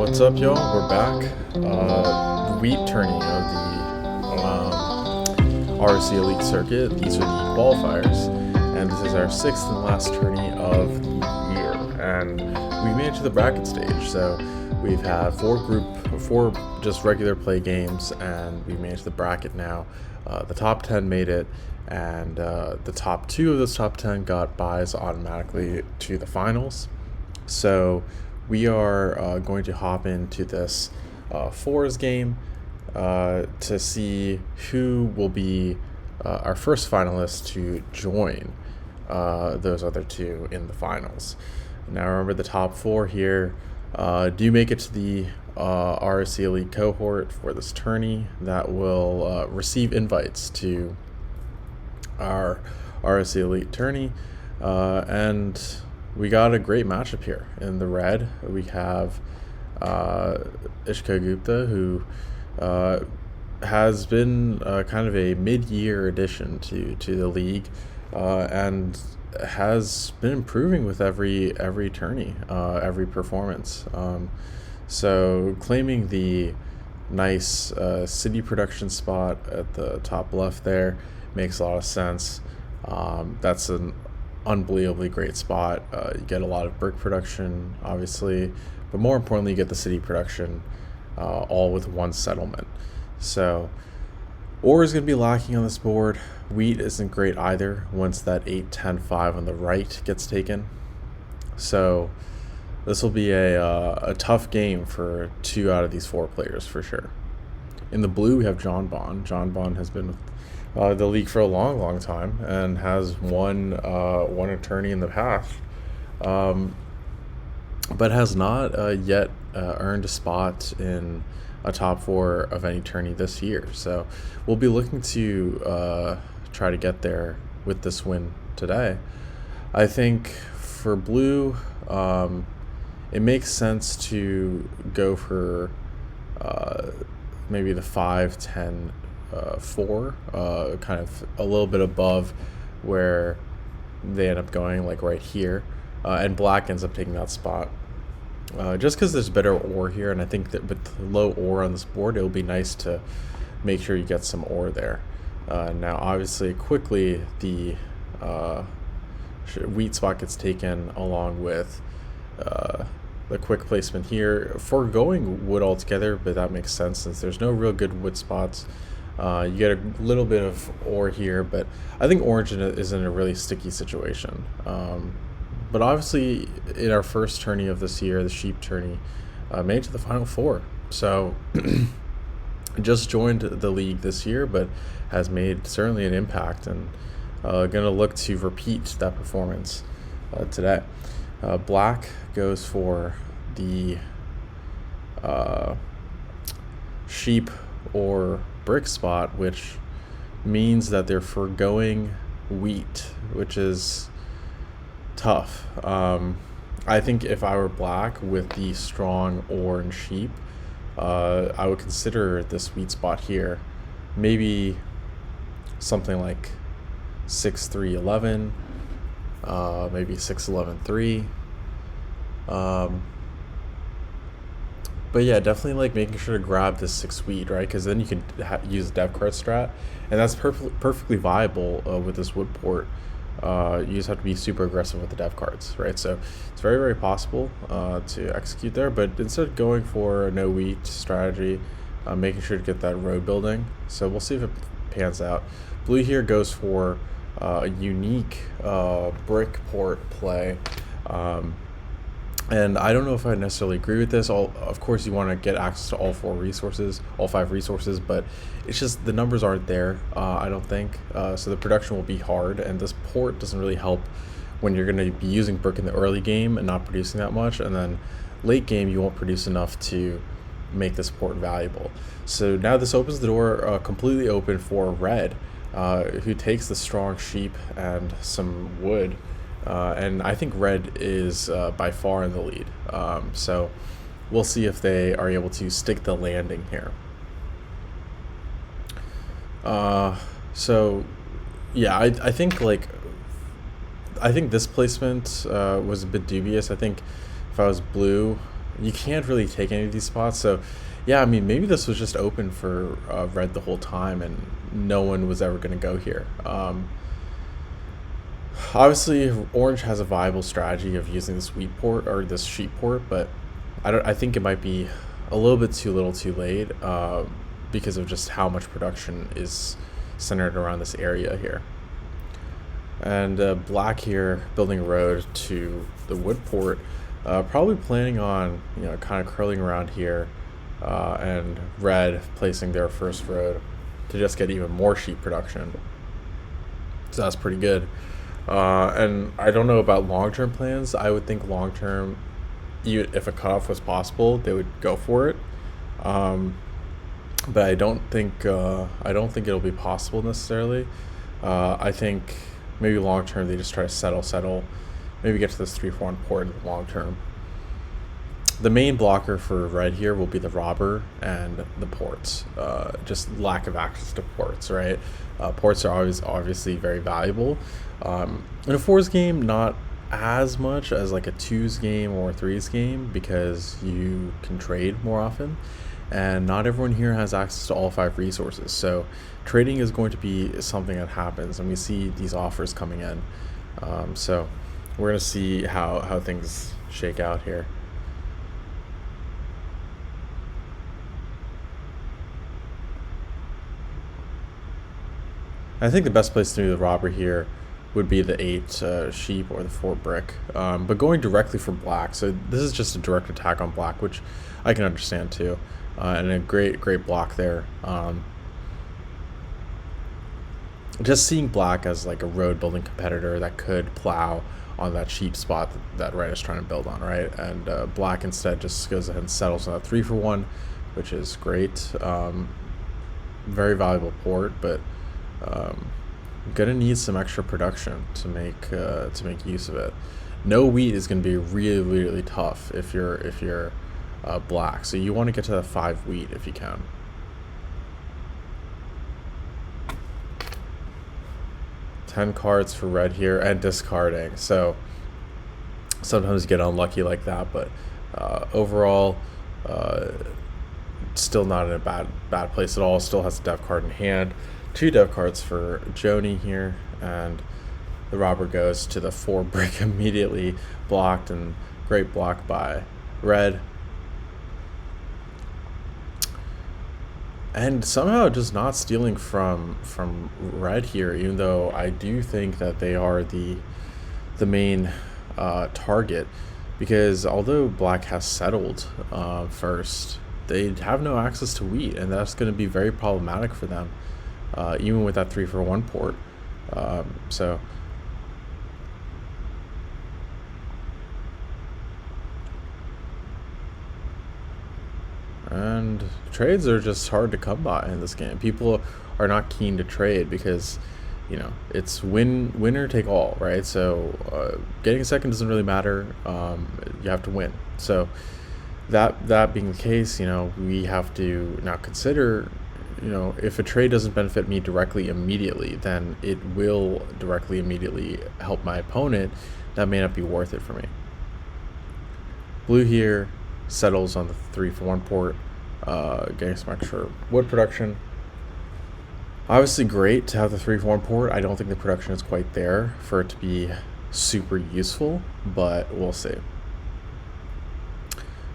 What's up, y'all? We're back. Wheat tourney of the RoC Elite circuit. These are the qualifiers, and this is our sixth and last tourney of the year. And we made it to the bracket stage. So we've had four just regular play games, and we made it to the bracket now. The top 10 made it, and the top two of those top 10 got buys automatically to the finals. So we are going to hop into this fours game to see who will be our first finalist to join those other two in the finals. Now remember, the top four here do make it to the RoC Elite cohort for this tourney that will receive invites to our RoC Elite tourney, and we got a great matchup here. In the red, we have Ishka Gupta, who has been kind of a mid-year addition to the league, and has been improving with every tourney, every performance. So claiming the nice city production spot at the top left there makes a lot of sense. That's an unbelievably great spot. You get a lot of brick production, obviously, but more importantly, you get the city production all with one settlement. So ore is going to be lacking on this board. Wheat isn't great either once that 8-10-5 on the right gets taken. So this will be a tough game for two out of these four players for sure. In the blue, we have John Bond. John Bond has been with the league for a long time and has won a tourney in the past, but has not yet earned a spot in a top four of any tourney this year. So we'll be looking to try to get there with this win today. I think for blue, it makes sense to go for maybe the 5-10 4, kind of a little bit above where they end up going, like right here, and black ends up taking that spot just because there's better ore here, and I think that with low ore on this board, it will be nice to make sure you get some ore there. Now obviously quickly the wheat spot gets taken along with the quick placement here, foregoing wood altogether, but that makes sense since there's no real good wood spots. You get a little bit of ore here, but I think orange is in a really sticky situation. But obviously, in our first tourney of this year, the sheep tourney, made it to the final four. So just joined the league this year, but has made certainly an impact, and going to look to repeat that performance today. Black goes for the sheep or brick spot, which means that they're foregoing wheat, which is tough. I think if I were black with the strong orange sheep, I would consider this wheat spot here maybe something like 6-3-11, maybe 6-11-3. But yeah, definitely like making sure to grab this 6 wheat, right? Because then you can use dev card strat, and that's perfectly viable with this wood port. You just have to be super aggressive with the dev cards, right? So it's very possible to execute there. But instead of going for a no wheat strategy, making sure to get that road building. So we'll see if it pans out. Blue here goes for a unique brick port play. And I don't know if I necessarily agree with this. Of course, you want to get access to all 5 resources, but it's just the numbers aren't there, I don't think. So the production will be hard, and this port doesn't really help when you're going to be using brick in the early game and not producing that much, and then late game you won't produce enough to make this port valuable. So now this opens the door completely open for red, who takes the strong sheep and some wood. And I think red is by far in the lead. So we'll see if they are able to stick the landing here. So yeah, I think this placement was a bit dubious. I think if I was blue, you can't really take any of these spots. So yeah, I mean, maybe this was just open for red the whole time, and no one was ever going to go here. Obviously, orange has a viable strategy of using this wheat port or this sheep port, but I think it might be a little bit too little too late because of just how much production is centered around this area here. And black here building a road to the wood port, probably planning on kind of curling around here, and red placing their first road to just get even more sheep production. So that's pretty good. And I don't know about long-term plans. I would think long-term, if a cutoff was possible, they would go for it. But I don't think it'll be possible necessarily. I think maybe long-term they just try to settle, maybe get to this 3-for-1 port in the long term. The main blocker for red here will be the robber and the ports. Just lack of access to ports, right? Ports are always obviously very valuable. In a 4s game, not as much as like a 2s game or a 3s game because you can trade more often. And not everyone here has access to all 5 resources. So trading is going to be something that happens, and we see these offers coming in. So we're going to see how things shake out here. I think the best place to do the robber here would be the 8 sheep or the 4 brick, but going directly for black. So this is just a direct attack on black, which I can understand too, and a great block there. Just seeing black as like a road building competitor that could plow on that sheep spot that red is trying to build on, right? And black instead just goes ahead and settles on a 3-for-1, which is great. Very valuable port, but gonna need some extra production to make use of it. No wheat is gonna be really tough if you're black, so you want to get to that 5 wheat if you can. Ten cards for red here and discarding, so sometimes you get unlucky like that, but overall still not in a bad place at all. Still has a dev card in hand. 2 dev cards for Joni here, and the robber goes to the 4 brick immediately blocked, and great block by red. And somehow just not stealing from red here, even though I do think that they are the main target, because although black has settled first, they have no access to wheat, and that's going to be very problematic for them. Even with that 3-for-1 port. So and trades are just hard to come by in this game. People are not keen to trade because it's winner take all, right? So getting a second doesn't really matter. You have to win. So that being the case, we have to now consider, if a trade doesn't benefit me directly immediately, then it will directly immediately help my opponent. That may not be worth it for me. Blue here settles on the 3-for-1 port, getting some extra wood production. Obviously great to have the 3-for-1 port. I don't think the production is quite there for it to be super useful, but we'll see.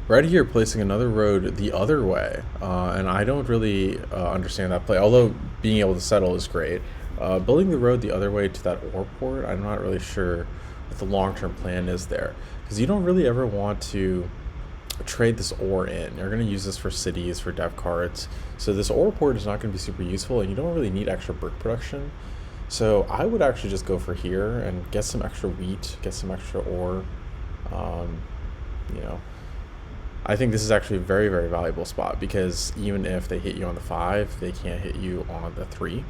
Red here placing another road the other way, and I don't really understand that play, although being able to settle is great. Building the road the other way to that ore port, I'm not really sure what the long-term plan is there, because you don't really ever want to trade this ore in. You're going to use this for cities, for dev cards, so this ore port is not going to be super useful, and you don't really need extra brick production. So I would actually just go for here and get some extra wheat, get some extra ore. I think this is actually a very valuable spot, because even if they hit you on the 5, they can't hit you on the 3.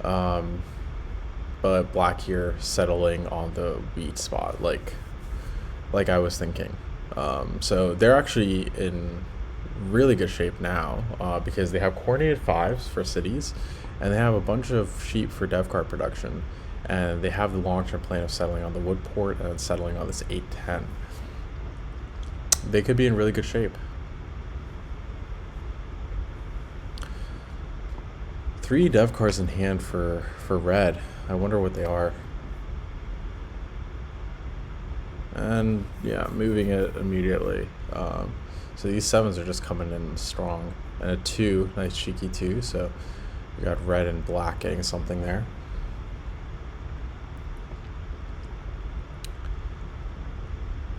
But black here settling on the wheat spot, like I was thinking. So they're actually in really good shape now, because they have coordinated 5s for cities, and they have a bunch of sheep for dev card production, and they have the long-term plan of settling on the wood port and settling on this 8-10. they could be in really good shape. 3 dev cards in hand for red. I wonder what they are. And yeah, moving it immediately. So these 7s are just coming in strong. And a 2, nice cheeky 2. So we got red and black getting something there.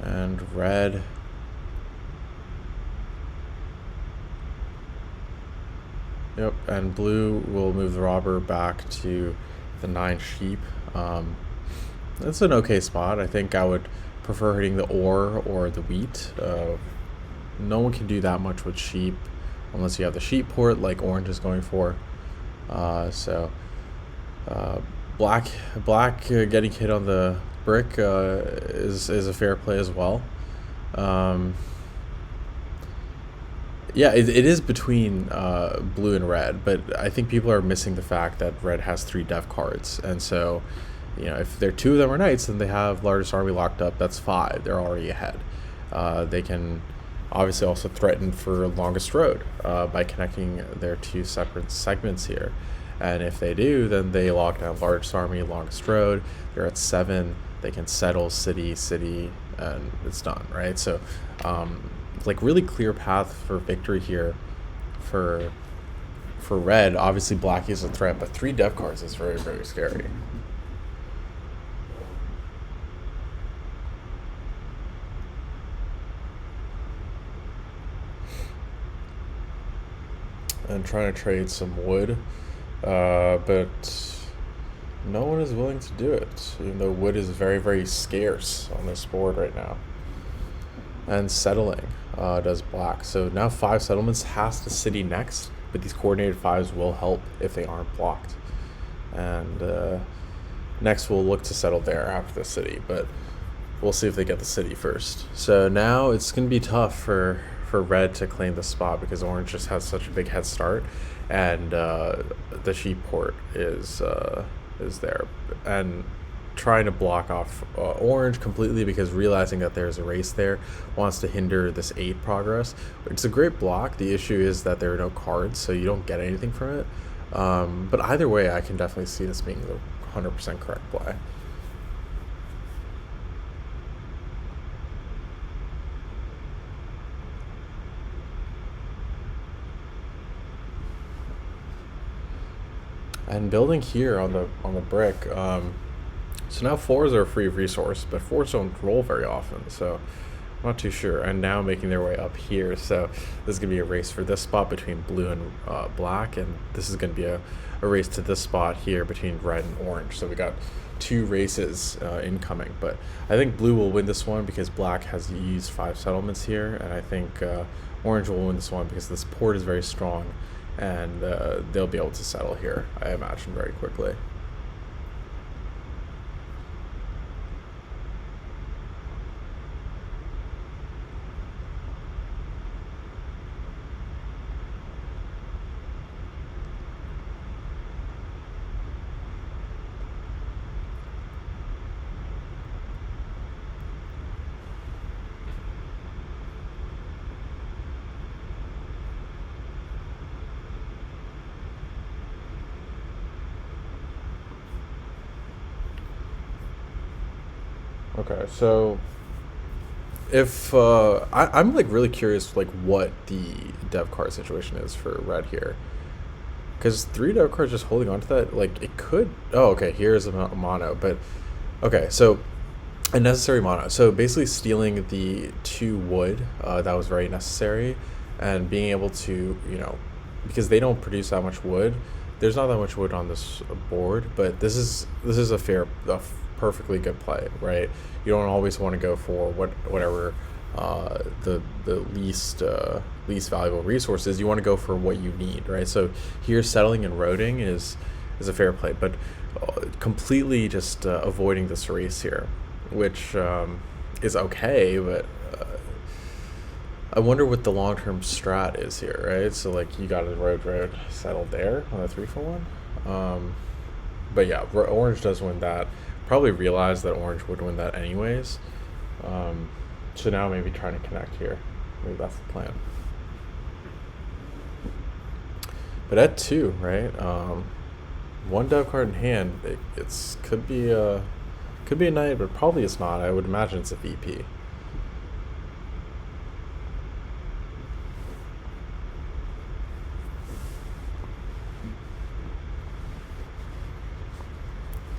And red. Yep, and blue will move the robber back to the 9 sheep. That's an okay spot. I think I would prefer hitting the ore or the wheat. No one can do that much with sheep unless you have the sheep port like orange is going for. Black getting hit on the brick is a fair play as well. Yeah, it is between blue and red, but I think people are missing the fact that red has 3 dev cards, and so, you know, if 2 of them are knights and they have largest army locked up, that's 5. They're already ahead. They can obviously also threaten for longest road by connecting their 2 separate segments here, and if they do, then they lock down largest army, longest road. They're at 7. They can settle city, and it's done, right? So, like, really clear path for victory here for red. Obviously black is a threat, but 3 dev cards is very, very scary. And trying to trade some wood, but no one is willing to do it, even though wood is very, very scarce on this board right now. And settling does black. So now 5 settlements has the city next, but these coordinated 5s will help if they aren't blocked. And next we'll look to settle there after the city, but we'll see if they get the city first. So now it's going to be tough for red to claim the spot because orange just has such a big head start, and the sheep port is there. And trying to block off orange completely because realizing that there's a race there wants to hinder this 8 progress. It's a great block. The issue is that there are no cards, so you don't get anything from it. But either way, I can definitely see this being the 100% correct play. And building here on the brick, so now 4s are a free resource, but 4s don't roll very often, so I'm not too sure. And now making their way up here, so this is going to be a race for this spot between blue and black, and this is going to be a race to this spot here between red and orange. So we got 2 races incoming, but I think blue will win this one because black has used 5 settlements here, and I think orange will win this one because this port is very strong, and they'll be able to settle here, I imagine, very quickly. Okay, so if I'm like really curious like what the dev card situation is for red here, because 3 dev cards just holding on to that, like it could. Oh, okay, here's a mono, but okay, so a necessary mono. So basically stealing the 2 wood that was very necessary, and being able to, you know, because they don't produce that much wood. There's not that much wood on this board, but this is a perfectly good play, right? You don't always want to go for whatever the least valuable resource is. You want to go for what you need, right? So here settling and roading is a fair play, but completely just avoiding this race here, which is okay, but I wonder what the long-term strat is here, right? So like you got a road settled there on a 3-for-1. But yeah, orange does win that. Probably realized that orange would win that anyways. So now maybe trying to connect here. Maybe that's the plan. But at 2, right? One dev card in hand. It's could be a knight, but probably it's not. I would imagine it's a VP.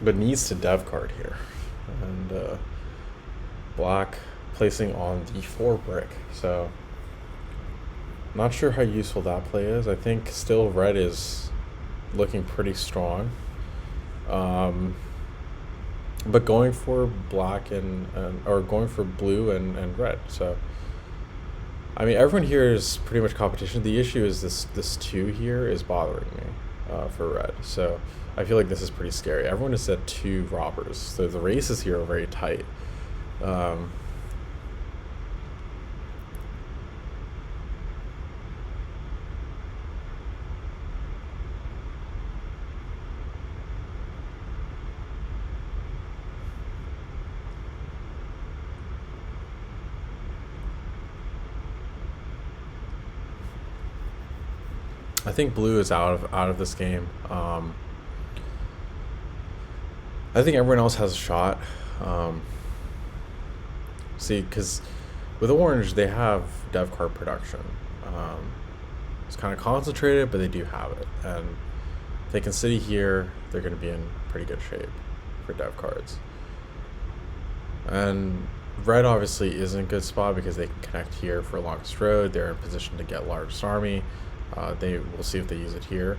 But needs to dev card here, and black placing on the 4 brick. So not sure how useful that play is. I think still red is looking pretty strong, but going for black or going for blue and red. So I mean, everyone here is pretty much competition. The issue is this 2 here is bothering me for red. So I feel like this is pretty scary. Everyone is at 2 robbers, so the races here are very tight. I think blue is out of this game. I think everyone else has a shot. See, because with orange they have dev card production. It's kind of concentrated, but they do have it, and if they can city here, they're going to be in pretty good shape for dev cards. And red obviously is in a good spot because they can connect here for longest road. They're in position to get largest army. We'll see if they use it here.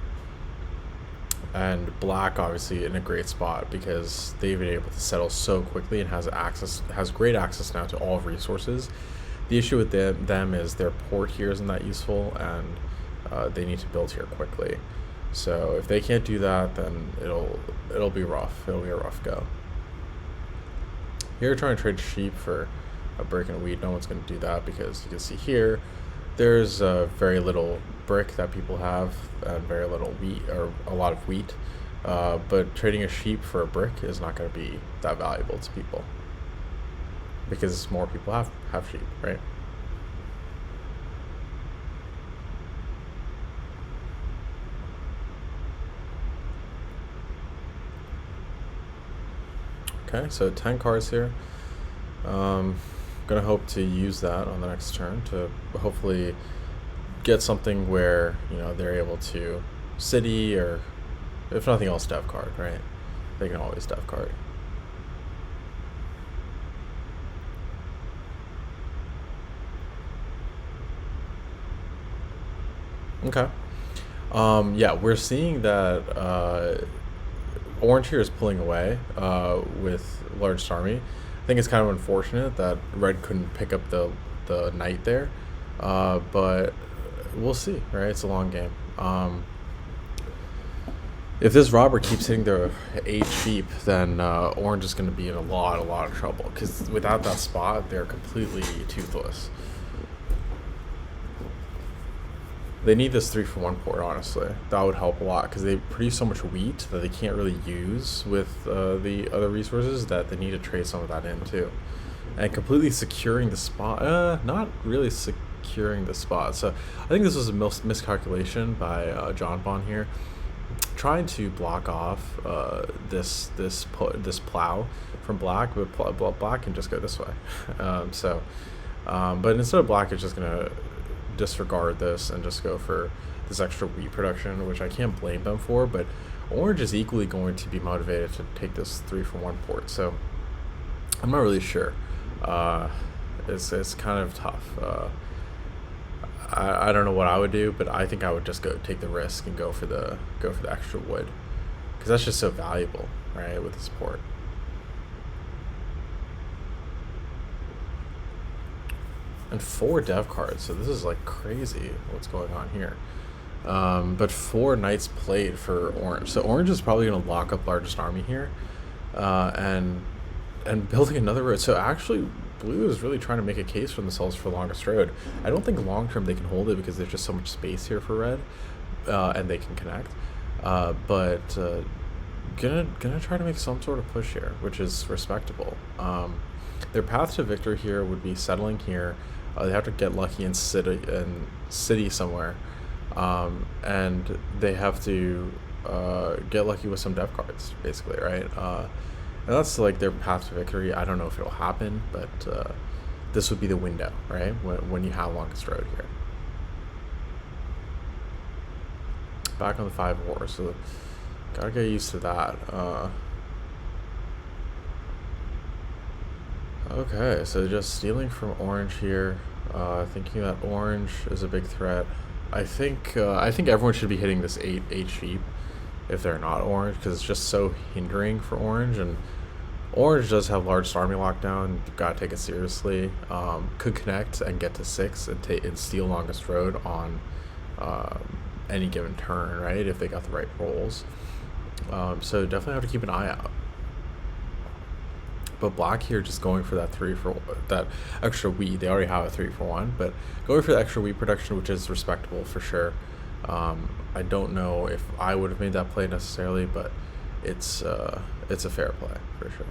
And black obviously in a great spot because they've been able to settle so quickly and has great access now to all resources. The issue with them is their port here isn't that useful, and they need to build here quickly. So if they can't do that, then it'll be rough. It'll be a rough go. Here, trying to trade sheep for a brick and wheat. No one's going to do that because you can see here there's very little brick that people have and very little wheat, or a lot of wheat. But trading a sheep for a brick is not going to be that valuable to people because more people have sheep, right? Okay, so 10 cards here. Gonna hope to use that on the next turn to hopefully get something where they're able to city, or if nothing else, dev card, right? They can always dev card. Okay. Yeah, we're seeing that orange here is pulling away with largest army. I think it's kind of unfortunate that red couldn't pick up the knight there, but we'll see, right? It's a long game. If this robber keeps hitting their 8 sheep, then orange is going to be in a lot of trouble, because without that spot, they're completely toothless. They need this 3-for-1 port, honestly. That would help a lot, because they produce so much wheat that they can't really use with the other resources, that they need to trade some of that in too. And completely securing the spot, not really securing the spot. So I think this was a miscalculation by John Bon here, trying to block off this plow from black, but black can just go this way. But instead of black, it's just gonna disregard this and just go for this extra wheat production, which I can't blame them for, but orange is equally going to be motivated to take this 3-for-1 port, so I'm not really sure. It's kind of tough. I don't know what I would do, but I think I would just go take the risk and go for the extra wood, because that's just so valuable, right, with this port. And 4 dev cards, so this is like crazy what's going on here. But 4 knights played for orange, so orange is probably going to lock up largest army here, and building another road. So actually blue is really trying to make a case for themselves for longest road. I don't think long term they can hold it because there's just so much space here for red, and they can connect, but gonna try to make some sort of push here, which is respectable. Their path to victory here would be settling here. They have to get lucky in city somewhere, and they have to get lucky with some dev cards, basically, right? And that's like their path to victory. I don't know if it'll happen, but this would be the window, right? When you have longest road here. Back on the 5 war, so gotta get used to that. Okay, so just stealing from orange here, thinking that orange is a big threat. I think everyone should be hitting this 8 sheep if they're not orange, because it's just so hindering for orange, and orange does have large army lockdown. You've got to take it seriously. Could connect and get to 6 and steal longest road on any given turn, right, if they got the right rolls. So definitely have to keep an eye out. But black here just going for that that extra wheat. They already have a 3 for 1, but going for the extra wheat production, which is respectable for sure. I don't know if I would have made that play necessarily, but it's a fair play for sure.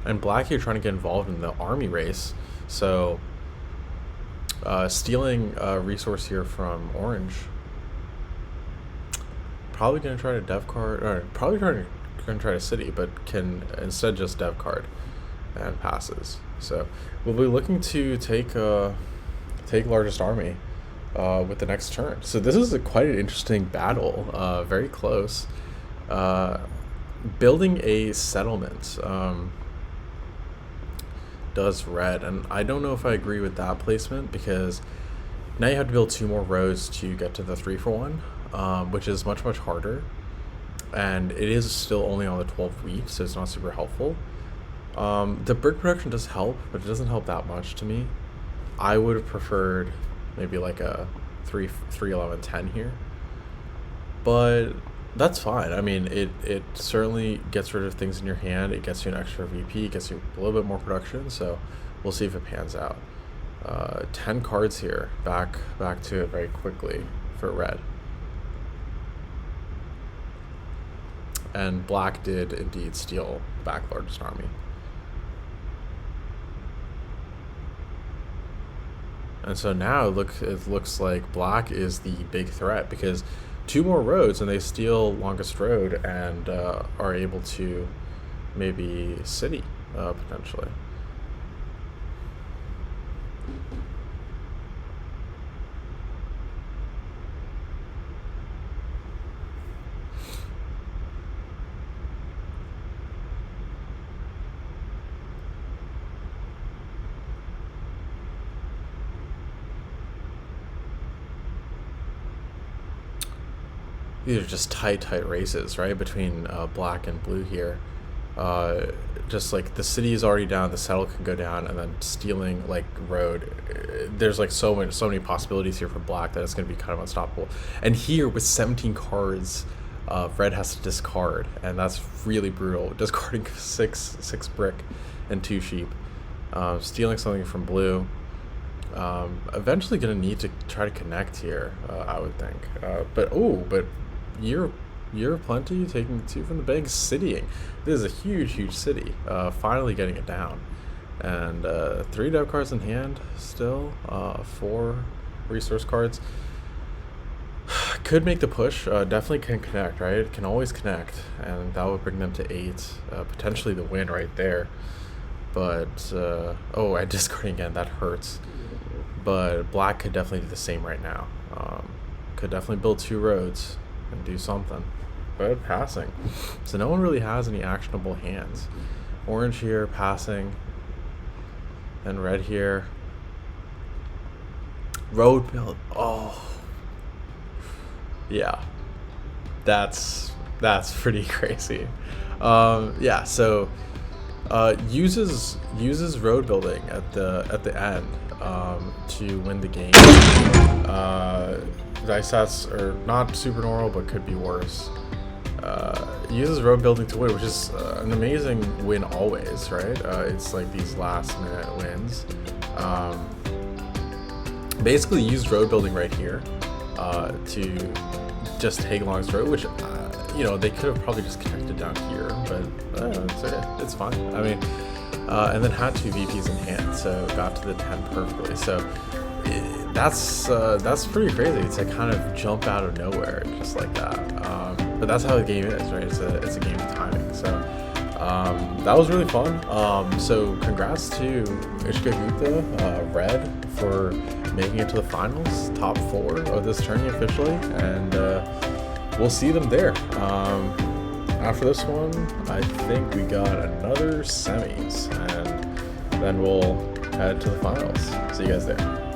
And black here trying to get involved in the army race, so stealing a resource here from orange. Probably gonna try to dev card, or probably gonna try to city, but can instead just dev card and passes. So we'll be looking to take largest army with the next turn. So this is quite an interesting battle, very close. Building a settlement does red, and I don't know if I agree with that placement, because now you have to build 2 more roads to get to the 3 for 1, which is much harder, and it is still only on the 12 wheat, so it's not super helpful. The brick production does help, but it doesn't help that much to me. I would have preferred maybe like a 3 11 10 here, but that's fine. I mean, it certainly gets rid of things in your hand. It gets you an extra VP, it gets you a little bit more production, so we'll see if it pans out. 10 cards here, back to it very quickly for red. And black did indeed steal back largest army. And so now it looks like black is the big threat, because 2 more roads and they steal longest road and are able to maybe city potentially. These are just tight races, right, between black and blue here. Just like the city is already down, the settle can go down, and then stealing like road. There's like so many possibilities here for black that it's going to be kind of unstoppable. And here with 17 cards, red has to discard, and that's really brutal. Discarding six brick and 2 sheep, stealing something from blue. Eventually going to need to try to connect here, I would think. But Year of Plenty taking 2 from the bank, citying. This is a huge city. Finally getting it down, and 3 dev cards in hand still. 4 resource cards. Could make the push. Definitely can connect, right? Can always connect, and that would bring them to 8. Potentially the win right there. But I discarding again. That hurts. But black could definitely do the same right now. Could definitely build 2 roads and do something. But passing. So no one really has any actionable hands. Orange here, passing. And red here. Road build. Oh. Yeah. That's pretty crazy. Yeah, so uses road building at the end to win the game. Dice stats are not super normal, but could be worse. Uses road building to win, which is an amazing win always, right? It's like these last minute wins. Basically used road building right here to just take along this road, which you know, they could have probably just connected down here, but it's okay. It's fine. I mean, and then had 2 VPs in hand, so got to the 10 perfectly. So that's pretty crazy. It's like kind of jump out of nowhere, just like that. But that's how the game is, right? It's a game of timing. So that was really fun. So congrats to Ishka Gupta, Red, for making it to the finals, top 4 of this tourney officially, and we'll see them there. After this one, I think we got another semis, and then we'll head to the finals. See you guys there.